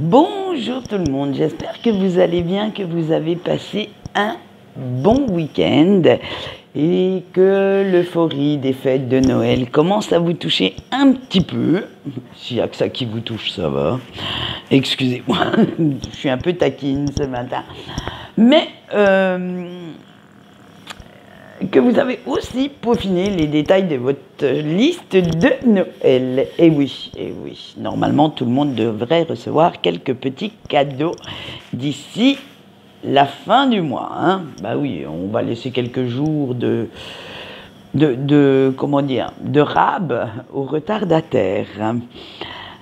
Bonjour tout le monde, j'espère que vous allez bien, que vous avez passé un bon week-end et que l'euphorie des fêtes de Noël commence à vous toucher un petit peu. S'il n'y a que ça qui vous touche, ça va. Excusez-moi, je suis un peu taquine ce matin. Mais que vous avez aussi peaufiné les détails de votre liste de Noël. Et oui, normalement tout le monde devrait recevoir quelques petits cadeaux d'ici la fin du mois. Hein. Bah oui, on va laisser quelques jours de rab aux retardataires.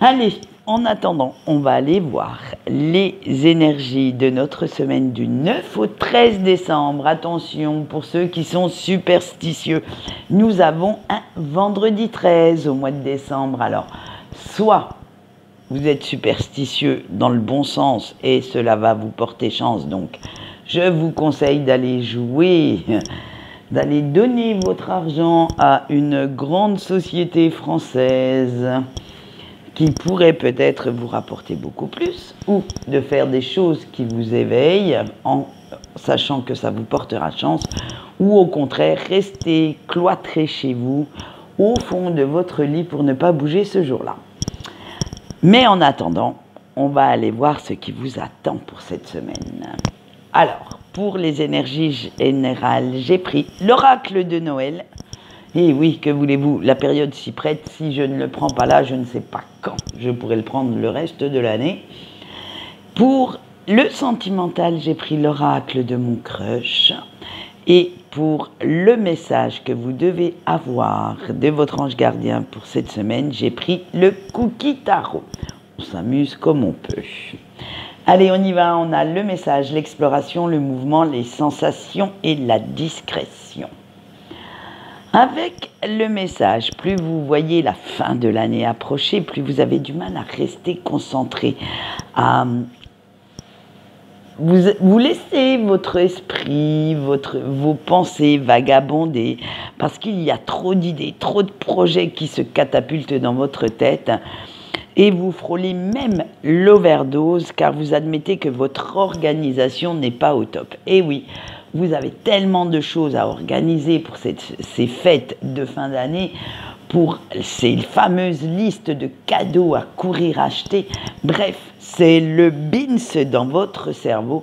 Allez, en attendant, on va aller voir les énergies de notre semaine du 9 au 13 décembre. Attention, pour ceux qui sont superstitieux, nous avons un vendredi 13 au mois de décembre. Alors, soit vous êtes superstitieux dans le bon sens et cela va vous porter chance. Donc, je vous conseille d'aller jouer, d'aller donner votre argent à une grande société française qui pourrait peut-être vous rapporter beaucoup plus, ou de faire des choses qui vous éveillent en sachant que ça vous portera chance, ou au contraire, rester cloîtré chez vous, au fond de votre lit pour ne pas bouger ce jour-là. Mais en attendant, on va aller voir ce qui vous attend pour cette semaine. Alors, pour les énergies générales, j'ai pris l'oracle de Noël. Et oui, que voulez-vous, la période s'y prête, si je ne le prends pas là, je ne sais pas quand je pourrai le prendre le reste de l'année. Pour le sentimental, j'ai pris l'oracle de mon crush. Et pour le message que vous devez avoir de votre ange gardien pour cette semaine, j'ai pris le cookie tarot. On s'amuse comme on peut. Allez, on y va, on a le message, l'exploration, le mouvement, les sensations et la discrétion. Avec le message, plus vous voyez la fin de l'année approcher, plus vous avez du mal à rester concentré, à vous laissez votre esprit, vos pensées vagabonder, parce qu'il y a trop d'idées, trop de projets qui se catapultent dans votre tête, et vous frôlez même l'overdose, car vous admettez que votre organisation n'est pas au top. Et oui, vous avez tellement de choses à organiser pour ces fêtes de fin d'année, pour ces fameuses listes de cadeaux à courir acheter. Bref, c'est le bins dans votre cerveau.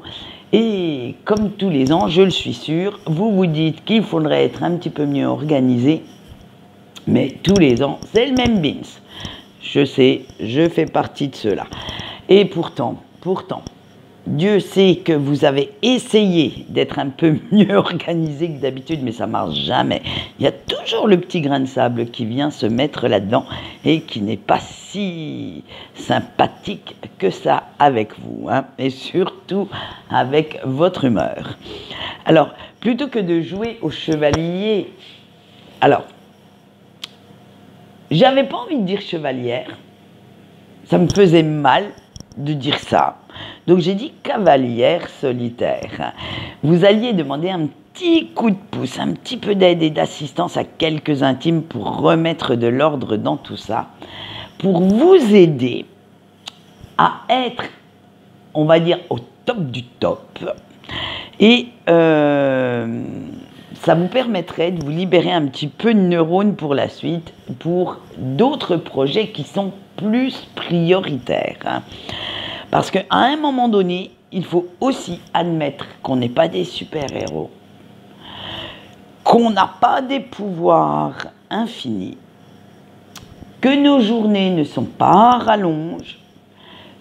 Et comme tous les ans, je le suis sûr, vous vous dites qu'il faudrait être un petit peu mieux organisé. Mais tous les ans, c'est le même bins. Je sais, je fais partie de ceux-là. Et pourtant, Dieu sait que vous avez essayé d'être un peu mieux organisé que d'habitude, mais ça ne marche jamais. Il y a toujours le petit grain de sable qui vient se mettre là-dedans et qui n'est pas si sympathique que ça avec vous, hein, et surtout avec votre humeur. Alors, plutôt que de jouer au chevalier, alors, j'avais pas envie de dire chevalière, ça me faisait mal de dire ça. Donc j'ai dit cavalière solitaire. Vous alliez demander un petit coup de pouce, un petit peu d'aide et d'assistance à quelques intimes pour remettre de l'ordre dans tout ça, pour vous aider à être, on va dire, au top du top. Et ça vous permettrait de vous libérer un petit peu de neurones pour la suite, pour d'autres projets qui sont plus prioritaires. Hein. Parce qu'à un moment donné, il faut aussi admettre qu'on n'est pas des super-héros, qu'on n'a pas des pouvoirs infinis, que nos journées ne sont pas à rallonge,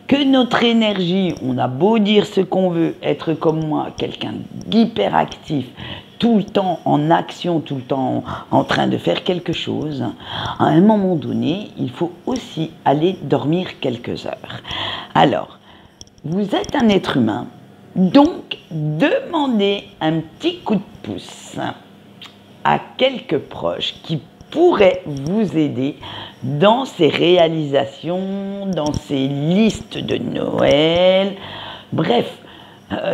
que notre énergie, on a beau dire ce qu'on veut, être comme moi, quelqu'un d'hyperactif, tout le temps en action, tout le temps en train de faire quelque chose, à un moment donné, il faut aussi aller dormir quelques heures. Alors, vous êtes un être humain, donc demandez un petit coup de pouce à quelques proches qui pourraient vous aider dans ces réalisations, dans ces listes de Noël, bref,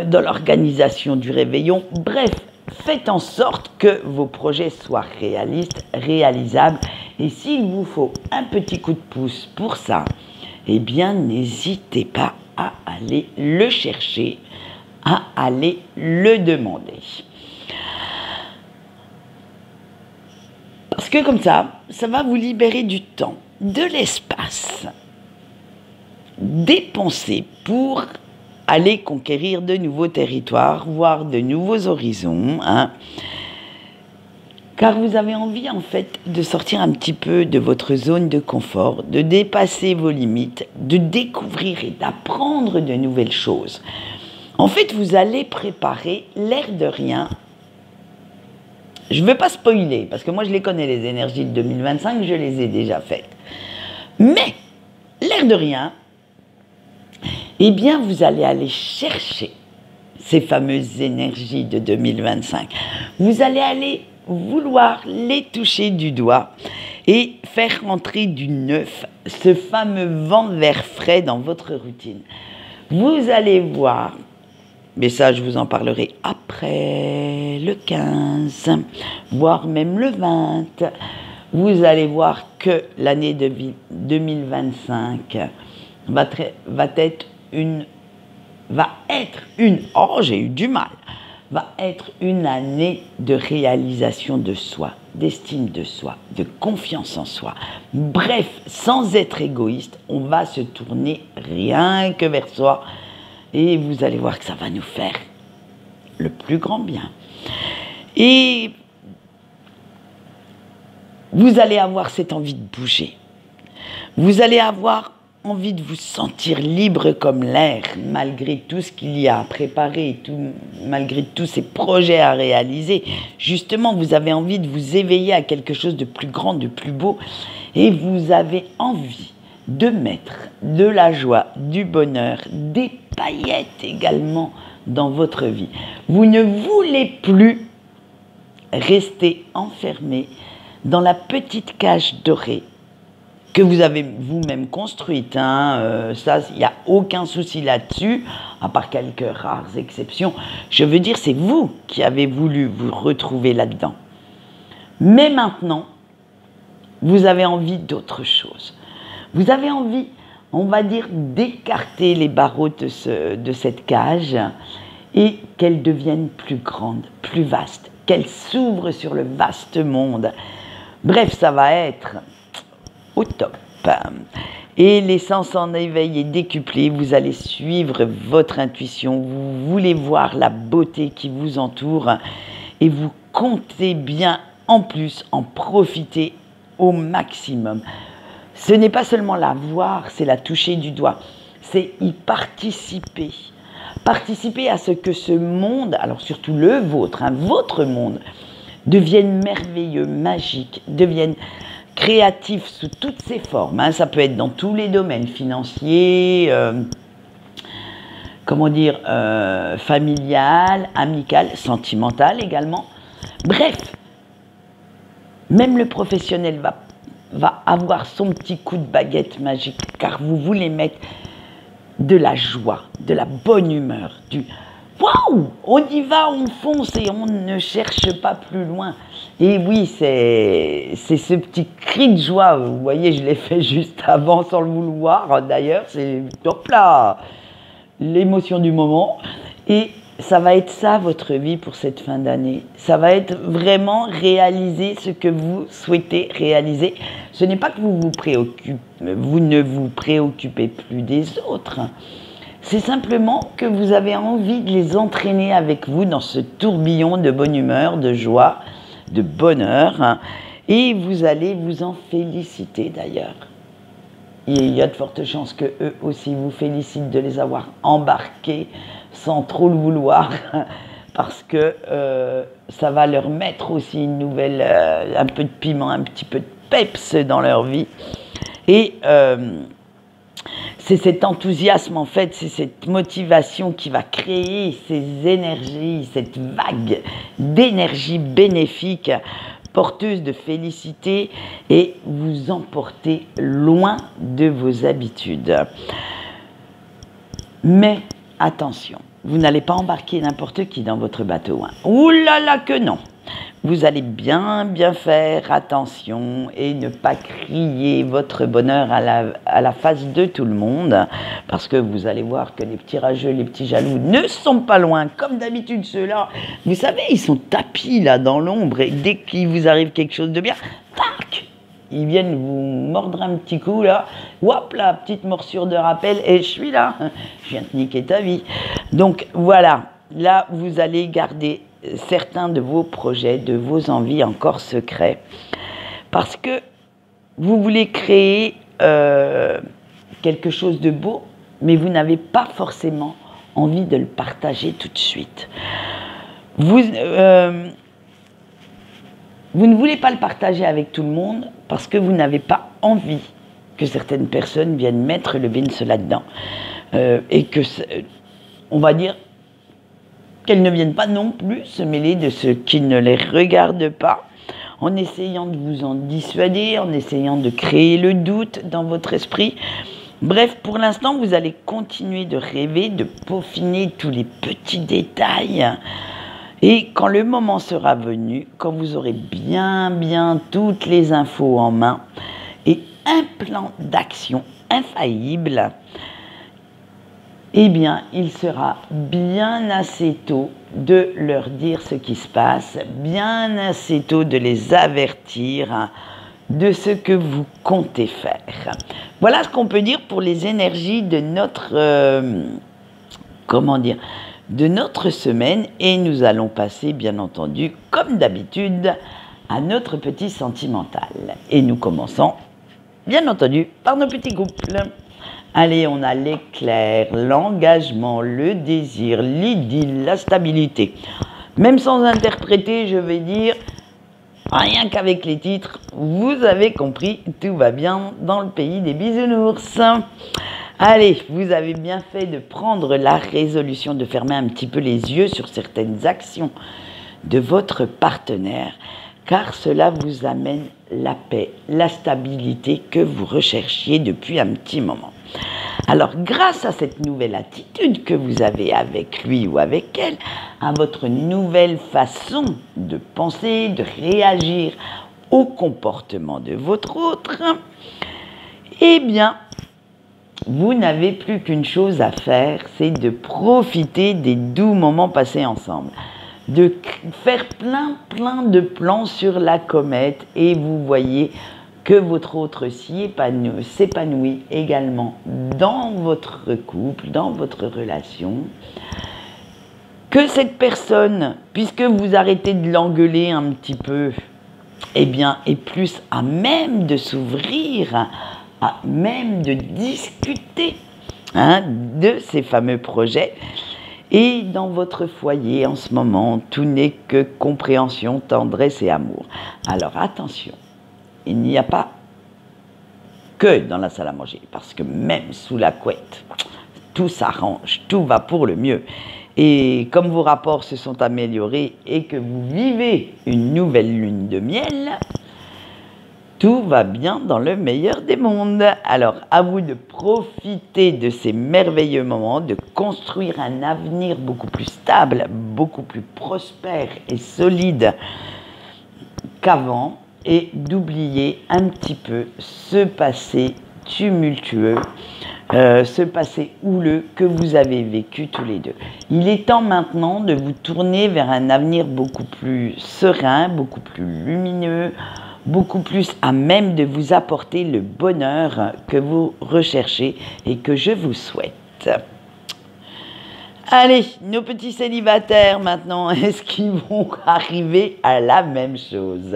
dans l'organisation du réveillon, bref, faites en sorte que vos projets soient réalistes, réalisables, et s'il vous faut un petit coup de pouce pour ça, eh bien, n'hésitez pas à aller le chercher, à aller le demander. Parce que comme ça va vous libérer du temps, de l'espace, dépensé pour aller conquérir de nouveaux territoires, voir de nouveaux horizons, hein. Car vous avez envie en fait de sortir un petit peu de votre zone de confort, de dépasser vos limites, de découvrir et d'apprendre de nouvelles choses. En fait, vous allez préparer l'air de rien. Je ne veux pas spoiler, parce que moi je les connais, les énergies de 2025, je les ai déjà faites. Mais, l'air de rien, eh bien vous allez aller chercher ces fameuses énergies de 2025. Vous allez aller vouloir les toucher du doigt et faire rentrer du neuf, ce fameux vent d'air frais dans votre routine. Vous allez voir, mais ça je vous en parlerai après le 15, voire même le 20, vous allez voir que l'année 2025 va être une, va être une année de réalisation de soi, d'estime de soi, de confiance en soi. Bref, sans être égoïste, on va se tourner rien que vers soi et vous allez voir que ça va nous faire le plus grand bien. Et vous allez avoir cette envie de bouger. Vous allez avoir envie de vous sentir libre comme l'air, malgré tout ce qu'il y a à préparer, malgré tous ces projets à réaliser. Justement, vous avez envie de vous éveiller à quelque chose de plus grand, de plus beau, et vous avez envie de mettre de la joie, du bonheur, des paillettes également dans votre vie. Vous ne voulez plus rester enfermé dans la petite cage dorée que vous avez vous-même construite, hein. Ça, il n'y a aucun souci là-dessus, à part quelques rares exceptions. Je veux dire, c'est vous qui avez voulu vous retrouver là-dedans. Mais maintenant, vous avez envie d'autre chose. Vous avez envie, on va dire, d'écarter les barreaux de cette cage et qu'elle devienne plus grande, plus vaste, qu'elle s'ouvre sur le vaste monde. Bref, ça va être au top. Et les sens en éveil est décuplé, vous allez suivre votre intuition, vous voulez voir la beauté qui vous entoure et vous comptez bien en plus en profiter au maximum. Ce n'est pas seulement la voir, c'est la toucher du doigt, c'est y participer. Participer à ce que ce monde, alors surtout le vôtre, hein, votre monde, devienne merveilleux, magique, devienne créatif sous toutes ses formes, hein. Ça peut être dans tous les domaines, financiers, familial, amical, sentimental également. Bref, même le professionnel va avoir son petit coup de baguette magique, car vous voulez mettre de la joie, de la bonne humeur, du waouh, on y va, on fonce et on ne cherche pas plus loin. Et oui, c'est ce petit cri de joie, vous voyez, je l'ai fait juste avant sans le vouloir, d'ailleurs, c'est top là, l'émotion du moment. Et ça va être ça votre vie pour cette fin d'année. Ça va être vraiment réaliser ce que vous souhaitez réaliser. Ce n'est pas que vous ne vous préoccupez plus des autres. C'est simplement que vous avez envie de les entraîner avec vous dans ce tourbillon de bonne humeur, de joie, de bonheur, hein, et vous allez vous en féliciter d'ailleurs. Il y a de fortes chances que eux aussi vous félicitent de les avoir embarqués sans trop le vouloir, parce que ça va leur mettre aussi une nouvelle, un peu de piment, un petit peu de peps dans leur vie. Et c'est cet enthousiasme, en fait, c'est cette motivation qui va créer ces énergies, cette vague d'énergie bénéfique, porteuse de félicité, et vous emporter loin de vos habitudes. Mais attention, vous n'allez pas embarquer n'importe qui dans votre bateau, hein. Ouh là là que non! vous allez bien faire attention et ne pas crier votre bonheur à la face de tout le monde, parce que vous allez voir que les petits rageux, les petits jaloux ne sont pas loin. Comme d'habitude, ceux-là, vous savez, ils sont tapis là dans l'ombre, et dès qu'il vous arrive quelque chose de bien, tac, ils viennent vous mordre un petit coup là, hop là, petite morsure de rappel, et je suis là, je viens te niquer ta vie. Donc voilà, là vous allez garder certains de vos projets, de vos envies encore secrets, parce que vous voulez créer quelque chose de beau, mais vous n'avez pas forcément envie de le partager tout de suite. Vous ne voulez pas le partager avec tout le monde parce que vous n'avez pas envie que certaines personnes viennent mettre le bince là-dedans, et que, on va dire, qu'elles ne viennent pas non plus se mêler de ce qui ne les regarde pas, en essayant de vous en dissuader, en essayant de créer le doute dans votre esprit. Bref, pour l'instant, vous allez continuer de rêver, de peaufiner tous les petits détails. Et quand le moment sera venu, quand vous aurez bien toutes les infos en main et un plan d'action infaillible, eh bien, il sera bien assez tôt de leur dire ce qui se passe, bien assez tôt de les avertir de ce que vous comptez faire. Voilà ce qu'on peut dire pour les énergies de notre, de notre semaine. Et nous allons passer, bien entendu, comme d'habitude, à notre petit sentimental. Et nous commençons, bien entendu, par nos petits couples. Allez, on a l'éclair, l'engagement, le désir, l'idylle, la stabilité. Même sans interpréter, je vais dire, rien qu'avec les titres, vous avez compris, tout va bien dans le pays des bisounours. Allez, vous avez bien fait de prendre la résolution de fermer un petit peu les yeux sur certaines actions de votre partenaire, car cela vous amène la paix, la stabilité que vous recherchiez depuis un petit moment. Alors, grâce à cette nouvelle attitude que vous avez avec lui ou avec elle, à votre nouvelle façon de penser, de réagir au comportement de votre autre, eh bien, vous n'avez plus qu'une chose à faire, c'est de profiter des doux moments passés ensemble, de faire plein de plans sur la comète, et vous voyez que votre autre s'épanouit également dans votre couple, dans votre relation, que cette personne, puisque vous arrêtez de l'engueuler un petit peu, eh bien, est plus à même de s'ouvrir, à même de discuter de ces fameux projets. Et dans votre foyer, en ce moment, tout n'est que compréhension, tendresse et amour. Alors attention, il n'y a pas que dans la salle à manger, parce que même sous la couette, tout s'arrange, tout va pour le mieux. Et comme vos rapports se sont améliorés et que vous vivez une nouvelle lune de miel, tout va bien dans le meilleur des mondes. Alors, à vous de profiter de ces merveilleux moments, de construire un avenir beaucoup plus stable, beaucoup plus prospère et solide qu'avant, et d'oublier un petit peu ce passé tumultueux, ce passé houleux que vous avez vécu tous les deux. Il est temps maintenant de vous tourner vers un avenir beaucoup plus serein, beaucoup plus lumineux, beaucoup plus à même de vous apporter le bonheur que vous recherchez et que je vous souhaite. Allez, nos petits célibataires maintenant, est-ce qu'ils vont arriver à la même chose?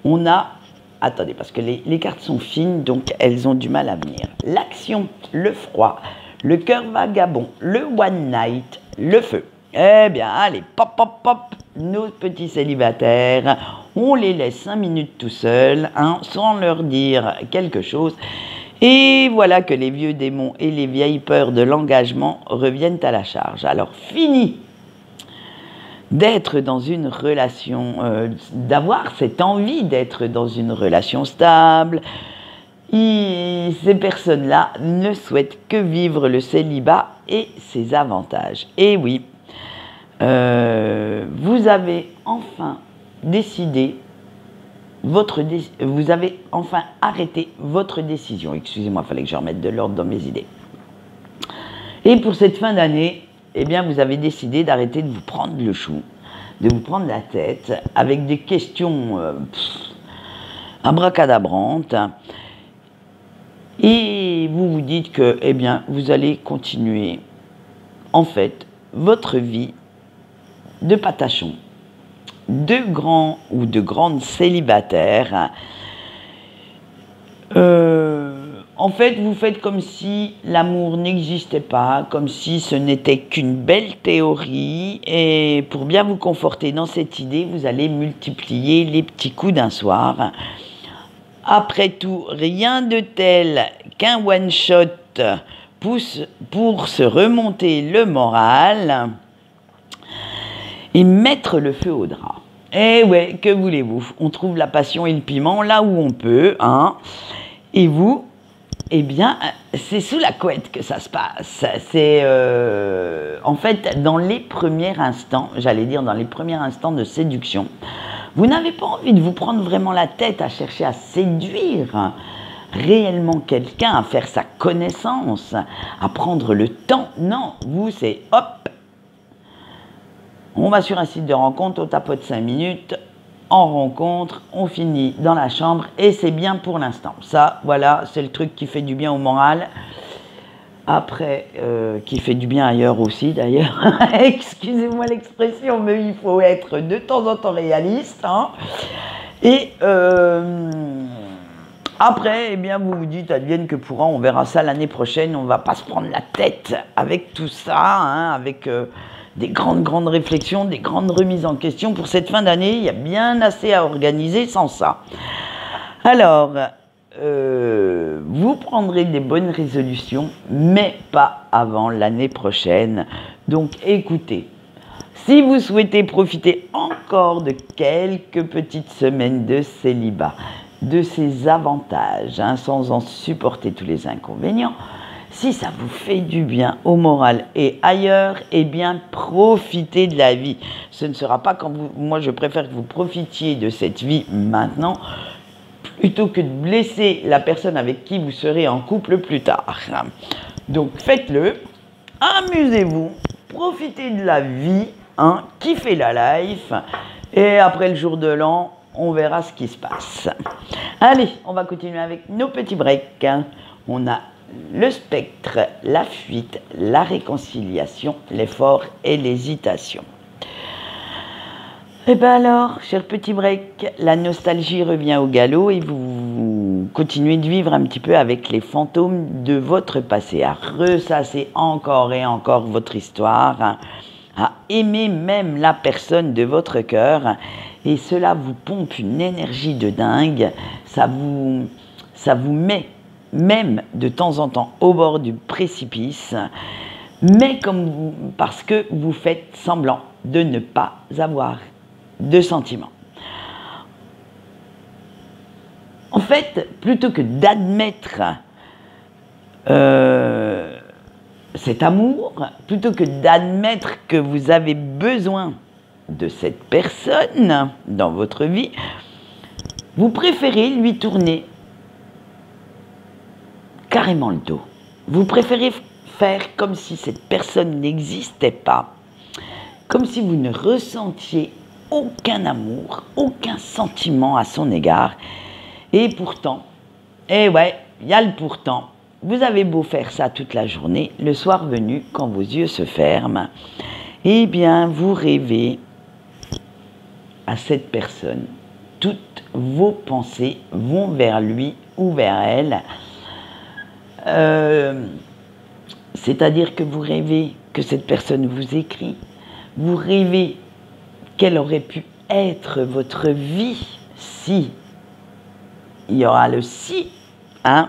On a, attendez, parce que les cartes sont fines, donc elles ont du mal à venir. L'action, le froid, le cœur vagabond, le one night, le feu. Eh bien, allez, pop, nos petits célibataires, on les laisse 5 minutes tout seuls, sans leur dire quelque chose. Et voilà que les vieux démons et les vieilles peurs de l'engagement reviennent à la charge. Alors, fini d'être dans une relation, d'avoir cette envie d'être dans une relation stable. Ces personnes-là ne souhaitent que vivre le célibat et ses avantages. Et oui, vous avez enfin décidé vous avez enfin arrêté votre décision. Excusez-moi, il fallait que je remette de l'ordre dans mes idées. Et pour cette fin d'année, eh bien, vous avez décidé d'arrêter de vous prendre le chou, de vous prendre la tête avec des questions abracadabrantes. Et vous vous dites que, eh bien, vous allez continuer, en fait, votre vie de patachon, de grands ou de grandes célibataires. En fait, vous faites comme si l'amour n'existait pas, comme si ce n'était qu'une belle théorie, et pour bien vous conforter dans cette idée, vous allez multiplier les petits coups d'un soir. Après tout, rien de tel qu'un one-shot pour se remonter le moral et mettre le feu au drap. Eh ouais, que voulez-vous? On trouve la passion et le piment là où on peut, hein. Et vous, eh bien, c'est sous la couette que ça se passe. C'est en fait dans les premiers instants, j'allais dire dans les premiers instants de séduction, vous n'avez pas envie de vous prendre vraiment la tête à chercher à séduire réellement quelqu'un, à faire sa connaissance, à prendre le temps. Non, vous, c'est hop, on va sur un site de rencontre, on tapote 5 minutes, on rencontre, on finit dans la chambre et c'est bien pour l'instant. Ça, voilà, c'est le truc qui fait du bien au moral. Après, qui fait du bien ailleurs aussi d'ailleurs. Excusez-moi l'expression, mais il faut être de temps en temps réaliste. Hein. Et après, eh bien, vous vous dites, advienne que pourra, on verra ça l'année prochaine. On ne va pas se prendre la tête avec tout ça, hein, avec des grandes réflexions, des grandes remises en question. Pour cette fin d'année, il y a bien assez à organiser sans ça. Alors, vous prendrez des bonnes résolutions, mais pas avant l'année prochaine. Donc, écoutez, si vous souhaitez profiter encore de quelques petites semaines de célibat, de ses avantages, hein, sans en supporter tous les inconvénients, si ça vous fait du bien au moral et ailleurs, eh bien, profitez de la vie. Ce ne sera pas quand vous... Moi, je préfère que vous profitiez de cette vie maintenant, plutôt que de blesser la personne avec qui vous serez en couple plus tard. Donc, faites-le, amusez-vous, profitez de la vie, hein, kiffez la life, et après le jour de l'an, on verra ce qui se passe. Allez, on va continuer avec nos petits breaks. On a le spectre, la fuite, la réconciliation, l'effort et l'hésitation. Et bien alors, cher petit break, la nostalgie revient au galop et vous continuez de vivre un petit peu avec les fantômes de votre passé, à ressasser encore et encore votre histoire, à aimer même la personne de votre cœur, et cela vous pompe une énergie de dingue, ça vous met même de temps en temps au bord du précipice, mais parce que vous faites semblant de ne pas avoir de sentiments. En fait, plutôt que d'admettre cet amour, plutôt que d'admettre que vous avez besoin de cette personne dans votre vie, vous préférez lui tourner carrément le dos. Vous préférez faire comme si cette personne n'existait pas, comme si vous ne ressentiez aucun amour, aucun sentiment à son égard. Et pourtant, eh ouais, il y a le pourtant. Vous avez beau faire ça toute la journée, le soir venu, quand vos yeux se ferment, eh bien, vous rêvez à cette personne. Toutes vos pensées vont vers lui ou vers elle. C'est-à-dire que vous rêvez que cette personne vous écrit, vous rêvez quelle aurait pu être votre vie si, il y aura le si, hein,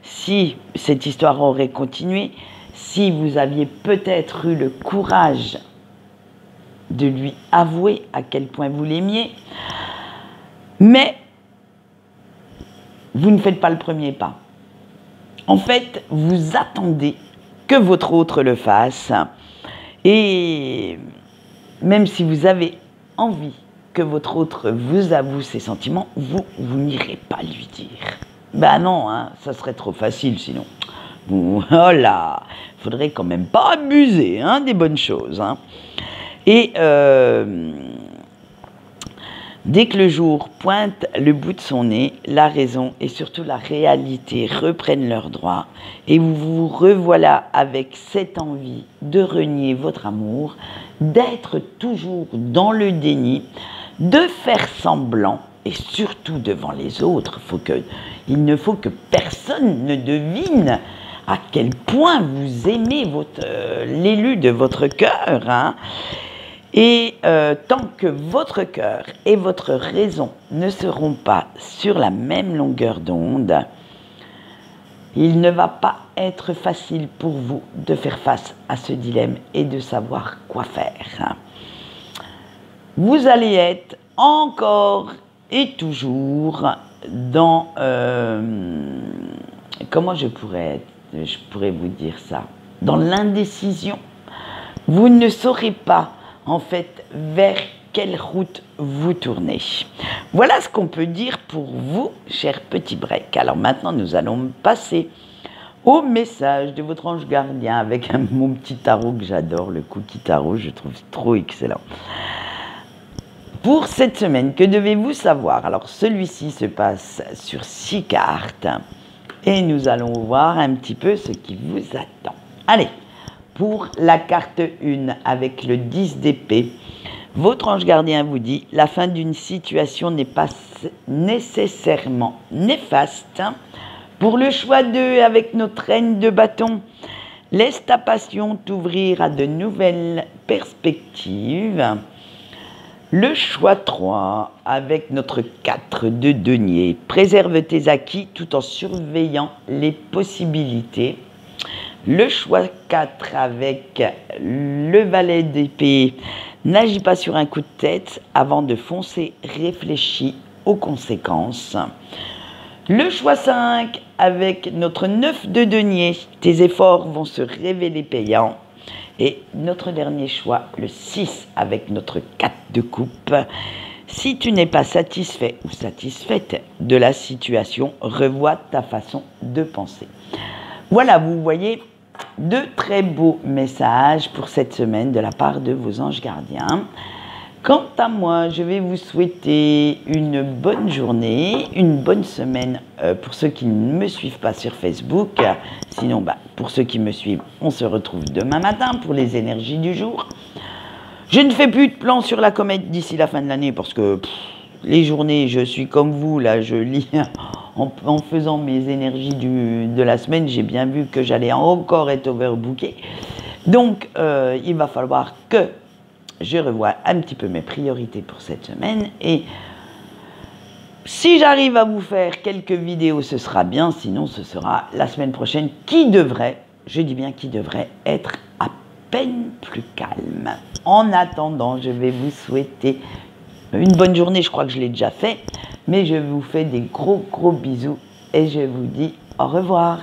si cette histoire aurait continué, si vous aviez peut-être eu le courage de lui avouer à quel point vous l'aimiez, mais vous ne faites pas le premier pas. En fait, vous attendez que votre autre le fasse, et même si vous avez envie que votre autre vous avoue ses sentiments, vous n'irez pas lui dire. Ben non, hein, ça serait trop facile sinon. Oh là, faudrait quand même pas abuser hein, des bonnes choses. Hein. Et dès que le jour pointe le bout de son nez, la raison et surtout la réalité reprennent leurs droits et vous vous revoilà avec cette envie de renier votre amour, d'être toujours dans le déni, de faire semblant et surtout devant les autres. Il ne faut que personne ne devine à quel point vous aimez l'élu de votre cœur. Hein. Et tant que votre cœur et votre raison ne seront pas sur la même longueur d'onde, il ne va pas être facile pour vous de faire face à ce dilemme et de savoir quoi faire. Vous allez être encore et toujours dans... comment je pourrais vous dire ça? Dans l'indécision. Vous ne saurez pas en fait vers quelle route vous tournez. Voilà ce qu'on peut dire pour vous, chers petits breaks. Alors maintenant, nous allons passer au message de votre ange gardien avec mon petit tarot que j'adore, le cookie tarot, je trouve trop excellent. Pour cette semaine, que devez-vous savoir? Alors celui-ci se passe sur 6 cartes et nous allons voir un petit peu ce qui vous attend. Allez, pour la carte 1 avec le 10 d'épée, votre ange gardien vous dit « La fin d'une situation n'est pas nécessairement néfaste. » Pour le choix 2 avec notre reine de bâton, « Laisse ta passion t'ouvrir à de nouvelles perspectives. » Le choix 3 avec notre 4 de denier, « Préserve tes acquis tout en surveillant les possibilités. » Le choix 4 avec le valet d'épée, n'agis pas sur un coup de tête avant de foncer, réfléchis aux conséquences. Le choix 5 avec notre 9 de denier, tes efforts vont se révéler payants. Et notre dernier choix, le 6 avec notre 4 de coupe, si tu n'es pas satisfait ou satisfaite de la situation, revois ta façon de penser. Voilà, vous voyez, de très beaux messages pour cette semaine de la part de vos anges gardiens. Quant à moi, je vais vous souhaiter une bonne journée, une bonne semaine pour ceux qui ne me suivent pas sur Facebook. Sinon, pour ceux qui me suivent, on se retrouve demain matin pour les énergies du jour. Je ne fais plus de plans sur la comète d'ici la fin de l'année parce que les journées, je suis comme vous, là, je lis en faisant mes énergies de la semaine, j'ai bien vu que j'allais encore être overbooké. Donc, il va falloir que je revoie un petit peu mes priorités pour cette semaine. Et si j'arrive à vous faire quelques vidéos, ce sera bien. Sinon, ce sera la semaine prochaine qui devrait, je dis bien qui devrait, être à peine plus calme. En attendant, je vais vous souhaiter une bonne journée, je crois que je l'ai déjà fait, mais je vous fais des gros bisous et je vous dis au revoir.